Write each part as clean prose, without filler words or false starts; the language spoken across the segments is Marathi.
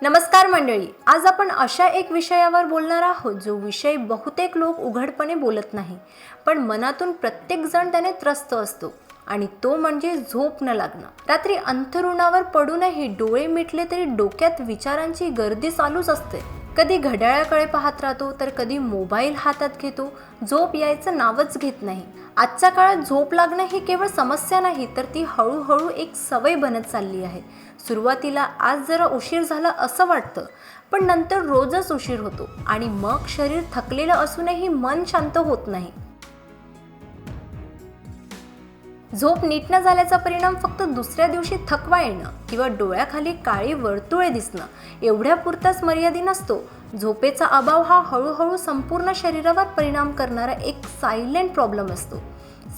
नमस्कार मंडळी, आज आपण अशा एक विषयावर बोलणार आहोत जो विषय बहुतेक लोक उघडपणे बोलत नाही, पण मनातून प्रत्येक जण त्याने त्रस्त असतो आणि तो म्हणजे झोप न लागणं. रात्री अंथरुणावर पडूनही डोळे मिटले तरी डोक्यात विचारांची गर्दी चालूच असते. कधी घड्याळाकडे पाहत राहतो तर कधी मोबाईल हातात घेतो. झोप यायचं नावच घेत नाही. आजच्या काळात झोप लागणं ही केवळ समस्या नाही तर ती हळूहळू एक सवय बनत चालली आहे. सुरुवातीला आज जरा उशीर झाला असं वाटतं, पण नंतर रोजच उशीर होतो आणि मग शरीर थकलेलं असूनही मन शांत होत नाही. झोप नीट न झाल्याचा परिणाम फक्त दुसऱ्या दिवशी थकवा येणं किंवा डोळ्याखाली काळी वर्तुळे दिसणं एवढ्यापुरताच मर्यादित नसतो. झोपेचा अभाव हा हळूहळू संपूर्ण शरीरावर परिणाम करणारा एक सायलेंट प्रॉब्लेम असतो.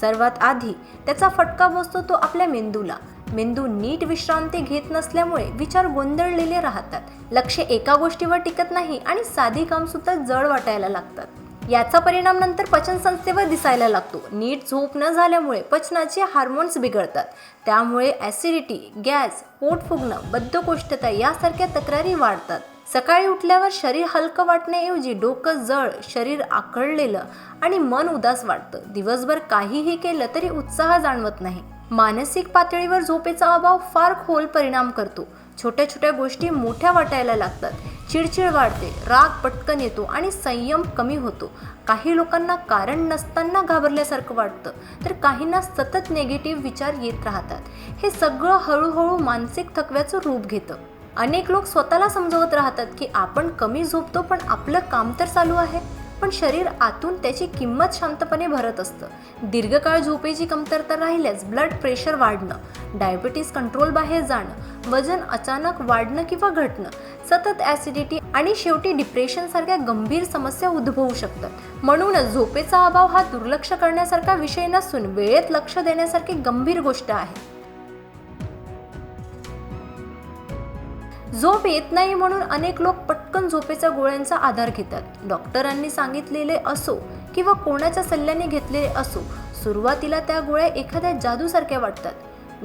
सर्वात आधी त्याचा फटका बसतो तो आपल्या मेंदूला. मेंदू नीट विश्रांती घेत नसल्यामुळे विचार गोंधळलेले राहतात, लक्ष एका गोष्टीवर टिकत नाही आणि साधी काम सुद्धा जड वाटायला लागतात. याचा परिणाम नंतर पचनसंस्थेवर दिसायला लागतो. नीट झोप न झाल्यामुळे पचनाचे हार्मोन्स बिघडतात, त्यामुळे ॲसिडिटी, गॅस, पोट फुगणं, बद्धकोष्ठता यासारख्या तक्रारी वाढतात. सकाळी उठल्यावर शरीर हलकं वाटण्याऐवजी डोकं जड, शरीर आखडलेलं आणि मन उदास वाटतं. दिवसभर काहीही केलं तरी उत्साह जाणवत नाही. मानसिक पातळीवर झोपेचा अभाव फार खोल परिणाम करतो. छोट्या छोट्या गोष्टी मोठ्या वाटायला लागतात. चिडचिड वाढते, राग पटकन येतो आणि संयम कमी होतो. काही लोकांना कारण नसताना घाबरल्यासारखं वाटतं, तर काहींना सतत निगेटिव्ह विचार येत राहतात. हे सगळं हळूहळू मानसिक थकव्याचं रूप घेतं. अनेक लोक स्वतःला समजवत राहतात की आपण कमी झोपतो, पण आपलं काम तर चालू आहे. पण शरीर आतून त्याची किंमत शांतपणे भरत असतं. दीर्घकाळ झोपेची कमतरता राहिल्यास ब्लड प्रेशर वाढणं, डायबिटीस कंट्रोल बाहेर जाणं, वजन अचानक वाढणं किंवा घटणं, सतत ॲसिडिटी आणि शेवटी डिप्रेशनसारख्या गंभीर समस्या उद्भवू शकतात. म्हणूनच झोपेचा अभाव हा दुर्लक्ष करण्यासारखा विषय नसून वेळेत लक्ष देण्यासारखी गंभीर गोष्ट आहे. झोप येत नाही म्हणून अनेक लोक पटकन झोपेच्या गोळ्यांचा आधार घेतात. डॉक्टरांनी सांगितलेले असो किंवा कोणाच्या सल्ल्याने घेतलेले असो, सुरुवातीला त्या गोळ्या एखाद्या जादूसारख्या वाटतात.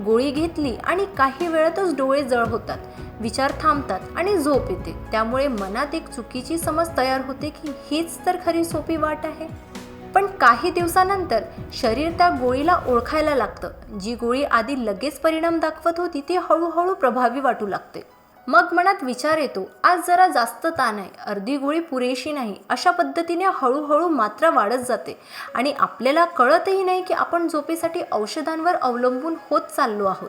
गोळी घेतली आणि काही वेळातच डोळे जळ होतात, विचार थांबतात आणि झोप येते. त्यामुळे मनात एक चुकीची समज तयार होते की हीच तर खरी सोपी वाट आहे. पण काही दिवसानंतर शरीर त्या गोळीला ओळखायला लागतं. जी गोळी आधी लगेच परिणाम दाखवत होती ती हळूहळू प्रभावी वाटू लागते. मग मनात विचार येतो, आज जरा जास्त ताण आहे, अर्धी गोळी पुरेशी नाही. अशा पद्धतीने हळूहळू मात्रा वाढत जाते आणि आपल्याला कळतही नाही की आपण झोपेसाठी औषधांवर अवलंबून होत चाललो आहोत.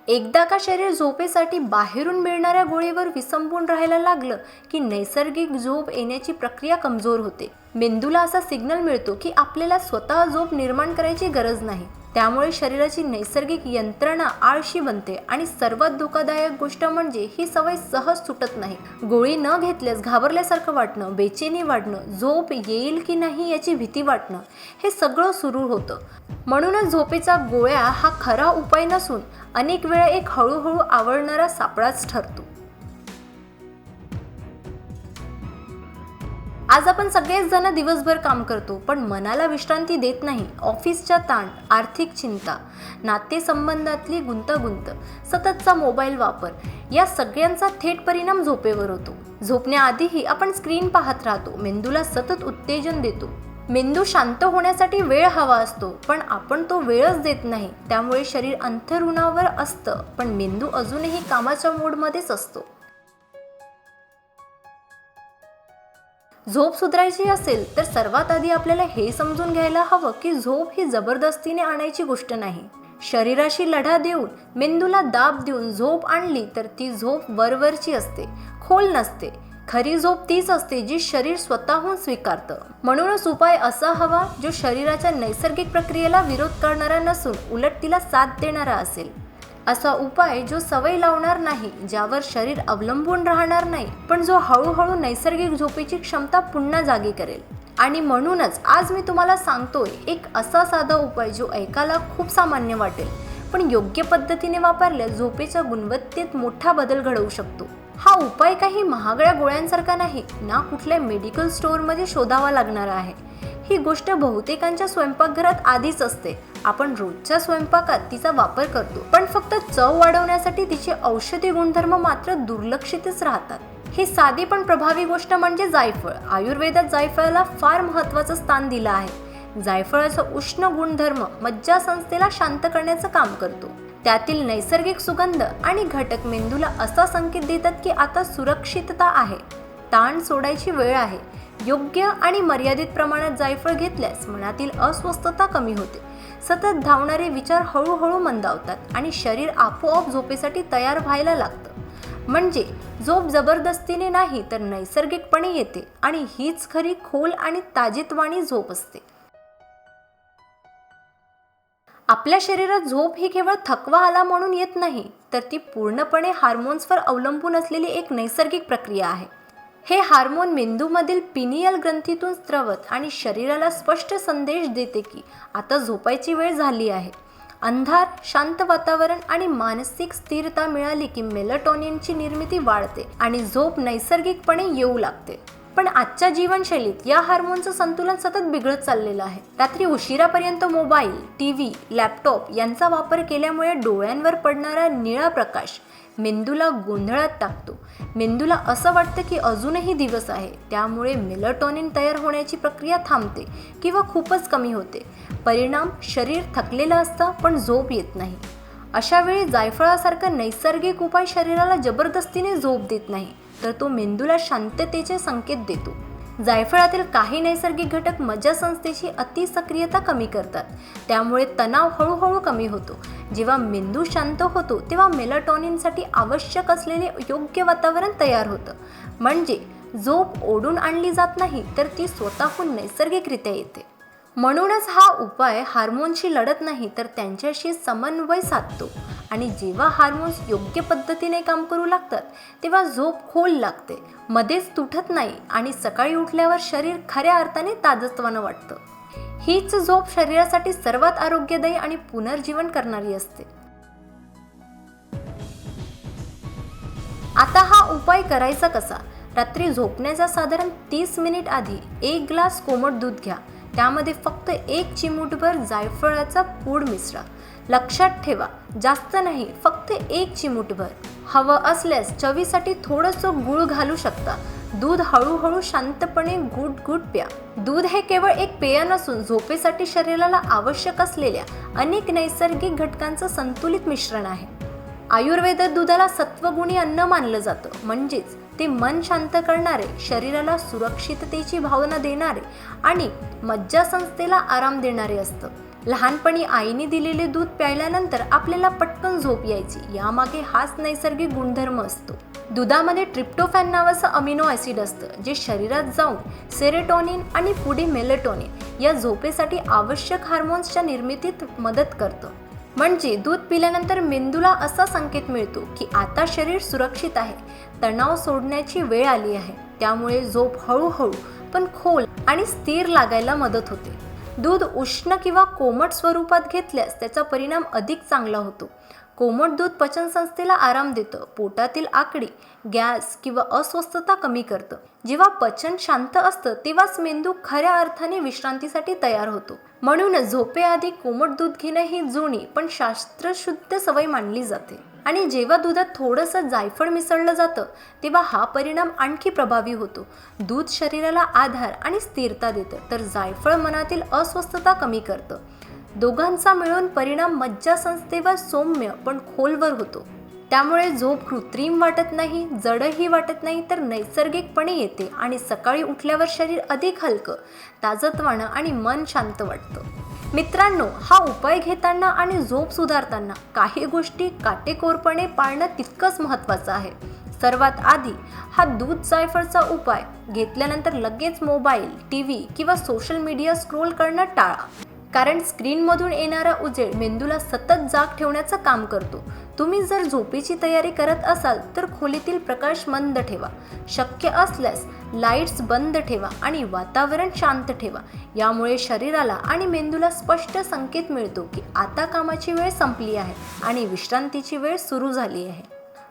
एकदा का शरीर झोपेसाठी बाहेरून मिळणाऱ्या गोळीवर विसंबून राहायला लागलं की नैसर्गिक झोप येण्याची प्रक्रिया कमजोर होते. मेंदूला असा सिग्नल मिळतो की आपल्याला स्वतः झोप निर्माण करायची गरज नाही. त्यामुळे शरीराची नैसर्गिक यंत्रणा आळशी बनते आणि सर्वात धोकादायक गोष्ट म्हणजे ही सवय सहज सुटत नाही. गोळी न घेतल्यास घाबरल्यासारखं वाटणं, बेचैनी वाढणं, झोप येईल की नाही याची भीती वाटणं, हे सगळं सुरू होतं. म्हणूनच झोपेचा गोळ्या हा खरा उपाय नसून अनेक वेळा एक हळूहळू आवडणारा सापळाच ठरतो. आज आपण सगळेच जण दिवसभर काम करतो, पण मनाला विश्रांती देत नाही. ऑफिसचा ताण, आर्थिक चिंता, नातेसंबंधातली गुंतागुंत, सततचा मोबाईल वापर या सगळ्यांचा थेट परिणाम झोपेवर होतो. झोपण्याआधीही आपण स्क्रीन पाहत राहतो, मेंदूला सतत उत्तेजन देतो. मेंदू शांत होण्यासाठी वेळ हवा असतो, पण आपण तो वेळच देत नाही. त्यामुळे शरीर अंथरुणावर असतं, पण मेंदू अजूनही कामाच्या मोडमध्येच असतो. झोप सुधारायची असेल तर सर्वात आधी आपल्याला हे समजून घ्यायला हवं की झोप ही जबरदस्तीने आणायची गोष्ट नाही. शरीराशी लढा देऊन, मेंदूला दाब देऊन झोप आणली तर ती झोप वरवरची असते, खोल नसते. खरी झोप तीच असते जी शरीर स्वतःहून स्वीकारतं. म्हणूनच उपाय असा हवा जो शरीराच्या नैसर्गिक प्रक्रियेला विरोध करणारा नसून उलट तिला साथ देणारा असेल. असा उपाय जो सवय लावणार नाही, ज्यावर शरीर अवलंबून राहणार नाही, पण जो हळूहळू नैसर्गिक झोपेची क्षमता पुन्हा जागी करेल. आणि म्हणूनच आज मी तुम्हाला सांगतोय एक असा साधा उपाय जो ऐकायला खूप सामान्य वाटेल, पण योग्य पद्धतीने वापरल्यास झोपेच्या गुणवत्तेत मोठा बदल घडवू शकतो. हा उपाय काही महागड्या गोळ्यांसारखा नाही, ना कुठल्या मेडिकल स्टोअरमध्ये शोधावा लागणार आहे. ही गोष्ट बहुतेकांच्या स्वयंपाकघरात आधीच असते. आपण रोजच्या स्वयंपाकात तिचा वापर करतो, पण फक्त चव वाढवण्यासाठी तिचे औषधी गुणधर्म मात्र दुर्लक्षितच राहतात. ही साधी पण प्रभावी गोष्ट म्हणजे जायफळ. आयुर्वेदात जायफळाला फार महत्त्वाचं स्थान दिलं आहे. जायफळाचा उष्ण गुणधर्म मज्जासंस्थेला शांत करण्याचं काम करतो. त्यातील नैसर्गिक सुगंध आणि घटक मेंदूला असा संकेत देतात की आता सुरक्षितता आहे, ताण सोडायची वेळ आहे. योग्य आणि मर्यादित प्रमाणात जायफळ घेतल्यास मनातील अस्वस्थता कमी होते. सतत धावणारे विचार हळूहळू मंदावतात आणि शरीर आपोआप झोपेसाठी तयार व्हायला लागतं. म्हणजे झोप जबरदस्तीने नाही तर नैसर्गिकपणे येते आणि हीच खरी खोल आणि ताजेतवाणी झोप असते. आपल्या शरीरात झोप ही केवळ थकवा आला म्हणून येत नाही, तर ती पूर्णपणे हार्मोन्सवर अवलंबून असलेली एक नैसर्गिक प्रक्रिया आहे. हे हार्मोन मेंदूमधील पिनियल ग्रंथीतून स्त्रवत आणि शरीराला स्पष्ट संदेश देते की आता झोपायची वेळ झाली आहे. अंधार, शांत वातावरण आणि मानसिक स्थिरता मिळाली की मेलाटोनिनची निर्मिती वाढते आणि झोप नैसर्गिकपणे येऊ लागते. पण आजच्या जीवनशैलीत या हार्मोनचं संतुलन सतत बिघडत चाललेलं आहे. रात्री उशिरापर्यंत मोबाईल, टीव्ही, लॅपटॉप यांचा वापर केल्यामुळे डोळ्यांवर पडणारा निळा प्रकाश मेंदूला गोंधळात टाकतो. मेंदूला असं वाटतं की अजूनही दिवस आहे, त्यामुळे मेलाटोनिन तयार होण्याची प्रक्रिया थांबते किंवा खूपच कमी होते. परिणाम, शरीर थकलेलं असतं पण झोप येत नाही. अशा वेळी जायफळासारखा नैसर्गिक उपाय शरीराला जबरदस्तीने झोप देत नाही, तर तो मेंदूला शांततेचे संकेत देतो. जायफळातील काही नैसर्गिक घटक मज्जासंस्थेची अतिसक्रियता कमी करतात, त्यामुळे तणाव हळूहळू कमी होतो. जेव्हा मेंदू शांत होतो तेव्हा मेलाटोनिनसाठी आवश्यक असलेले योग्य वातावरण तयार होतं. म्हणजे झोप ओढून आणली जात नाही, तर ती स्वतःहून नैसर्गिकरित्या येते. म्हणूनच हा उपाय हार्मोनशी लढत नाही, तर त्यांच्याशी समन्वय साधतो. आणि जेव्हा हार्मोन्स योग्य पद्धतीने काम करू लागतात तेव्हा झोप खोल लागते, मध्येच तुटत नाही आणि सकाळी उठल्यावर शरीर खऱ्या अर्थाने ताजतवानं वाटतं. हीच झोप शरीरासाठी सर्वात आरोग्यदायी आणि पुनर्जीवन करणारी असते. आता हा उपाय करायचा कसा? रात्री झोपण्याच्या साधारण 30 मिनिट आधी 1 ग्लास कोमट दूध घ्या. त्यामध्ये फक्त 1 चिमूटभर जायफळाचा पूड मिसळा. लक्षात ठेवा, जास्त नाही, फक्त 1 चिमूटभर. हवं असल्यास चवीसाठी थोडंसं गूळ घालू शकता. दूध हळूहळू शांतपणे घुट प्या. दूध हे केवळ एक पेय नसून झोपेसाठी शरीराला आवश्यक असलेल्या अनेक नैसर्गिक घटकांचं संतुलित मिश्रण आहे. आयुर्वेदात दुधाला सत्वगुणी अन्न मानलं जातं, म्हणजेच ते मन शांत करणारे, शरीराला सुरक्षिततेची भावना देणारे आणि मज्जासंस्थेला आराम देणारे असतं. लहानपणी आईने दिलेले दूध प्यायल्यानंतर आपल्याला पटकन झोप यायची, यामागे हाच नैसर्गिक गुणधर्म असतो. दुधामध्ये ट्रिप्टोफॅन नावाचं अमिनो ॲसिड असतं, जे शरीरात जाऊन सेरोटोनिन आणि पुढे मेलाटोनिन या झोपेसाठी आवश्यक हार्मोन्सच्या निर्मितीत मदत करतं. म्हणजे दूध पिल्यानंतर मेंदूला असा संकेत मिळतो की आता शरीर सुरक्षित आहे, तणाव सोडण्याची वेळ आली आहे. त्यामुळे झोप हळूहळू पण खोल आणि स्थिर लागायला मदत होते. दूध उष्ण किंवा कोमट स्वरूपात घेतल्यास त्याचा परिणाम अधिक चांगला होतो. कोमट दूध पचनसंस्थेला आराम देतं, पोटातील आकडी, गॅस किंवा अस्वस्थता कमी करतं. जेव्हा पचन शांत असतं तेव्हाच मेंदू खऱ्या अर्थाने विश्रांतीसाठी तयार होतो. म्हणूनच झोपेआधी कोमट दूध घेणं ही जुनी पण शास्त्रशुद्ध सवय मानली जाते. आणि जेव्हा दुधात थोडंसं जायफळ मिसळलं जातं तेव्हा हा परिणाम आणखी प्रभावी होतो. दूध शरीराला आधार आणि स्थिरता देतं, तर जायफळ मनातील अस्वस्थता कमी करतं. दोघांचा मिळून परिणाम मज्जासंस्थेवर सौम्य पण खोलवर होतो. त्यामुळे झोप कृत्रिम वाटत नाही, जडही वाटत नाही, तर नैसर्गिकपणे येते आणि सकाळी उठल्यावर शरीर अधिक हलकं, ताजतवानं आणि मन शांत वाटतं. मित्रांनो, हा उपाय घेताना आणि झोप सुधारताना काही गोष्टी काटेकोरपणे पाळणं तितकंच महत्त्वाचं आहे. सर्वात आधी हा दूध जायफळचा उपाय घेतल्यानंतर लगेच मोबाईल, टीव्ही किंवा सोशल मीडिया स्क्रोल करणं टाळा. कारण स्क्रीनमधून येणारा उजेड मेंदूला सतत जाग ठेवण्याचं काम करतो. तुम्ही जर झोपेची तयारी करत असाल तर खोलीतील प्रकाश मंद ठेवा. शक्य असल्यास लाईट्स बंद ठेवा आणि वातावरण शांत ठेवा. यामुळे शरीराला आणि मेंदूला स्पष्ट संकेत मिळतो की आता कामाची वेळ संपली आहे आणि विश्रांतीची वेळ सुरू झाली आहे.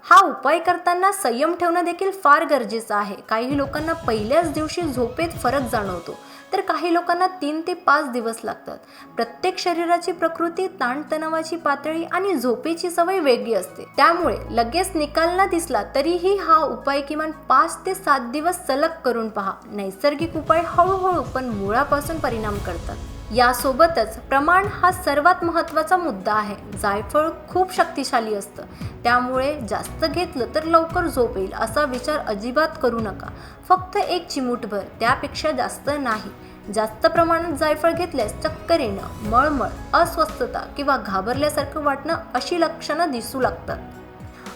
हा उपाय करताना संयम ठेवणं देखील फार गरजेचं आहे. काही लोकांना पहिल्याच दिवशी झोपेत फरक जाणवतो, तर काही लोकांना 3 ते 5 दिवस लागतात. प्रत्येक शरीराची प्रकृती, ताणतणावाची पातळी आणि झोपेची सवय वेगळी असते. त्यामुळे लगेच निकाल न दिसला तरीही हा उपाय किमान 5 ते 7 दिवस सलग करून पहा. नैसर्गिक उपाय हळूहळू पण मुळापासून परिणाम करतात. यासोबतच प्रमाण हा सर्वात महत्त्वाचा मुद्दा आहे. जायफळ खूप शक्तिशाली असतं, त्यामुळे जास्त घेतलं तर लवकर झोप येईल असा विचार अजिबात करू नका. फक्त 1 चिमूटभर, त्यापेक्षा जास्त नाही. जास्त प्रमाणात जायफळ घेतल्यास चक्कर येणं, मळमळ, अस्वस्थता किंवा घाबरल्यासारखं वाटणं अशी लक्षणं दिसू लागतात.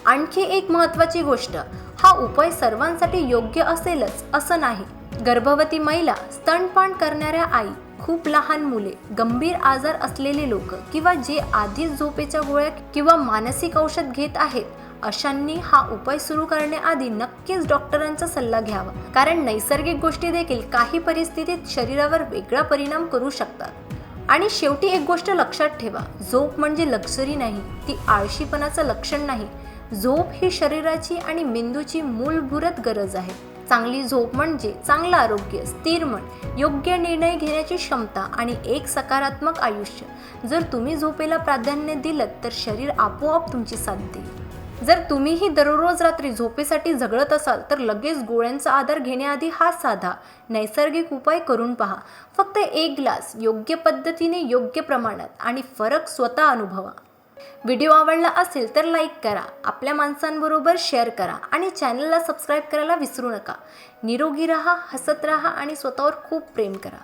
आणखी एक महत्त्वाची गोष्ट, हा उपाय सर्वांसाठी योग्य असेलच असं नाही. गर्भवती महिला, स्तनपान करणाऱ्या आई, खूप लहान मुले, गंभीर आजार असलेले लोक किंवा जे आधीच झोपेच्या गोळ्या किंवा मानसिक औषध घेत आहेत, अशांनी हा उपाय सुरू करण्याआधी नक्कीच डॉक्टरांचा सल्ला घ्यावा. कारण नैसर्गिक गोष्टी देखील काही परिस्थितीत शरीरावर वेगळा परिणाम करू शकतात. आणि शेवटी एक गोष्ट लक्षात ठेवा, झोप म्हणजे लक्झरी नाही, ती आळशीपणाचं लक्षण नाही. झोप ही शरीराची आणि मेंदूची मूलभूत गरज आहे. चांगली झोप म्हणजे चांगलं आरोग्य, स्थिर मन, योग्य निर्णय घेण्याची क्षमता आणि एक सकारात्मक आयुष्य. जर तुम्ही झोपेला प्राधान्य दिलं तर शरीर आपोआप तुमची साथ देईल. जर तुम्हीही दररोज रात्री झोपेसाठी झगडत असाल तर लगेच गोळ्यांचा आधार घेण्याआधी हा साधा नैसर्गिक उपाय करून पहा. फक्त 1 ग्लास, योग्य पद्धतीने, योग्य प्रमाणात आणि फरक स्वतः अनुभवा. व्हिडिओ आवडला असेल तर लाईक करा, आपल्या माणसांबरोबर शेअर करा आणि चॅनलला सबस्क्राईब करायला विसरू नका. निरोगी राहा, हसत राहा आणि स्वतःवर खूप प्रेम करा.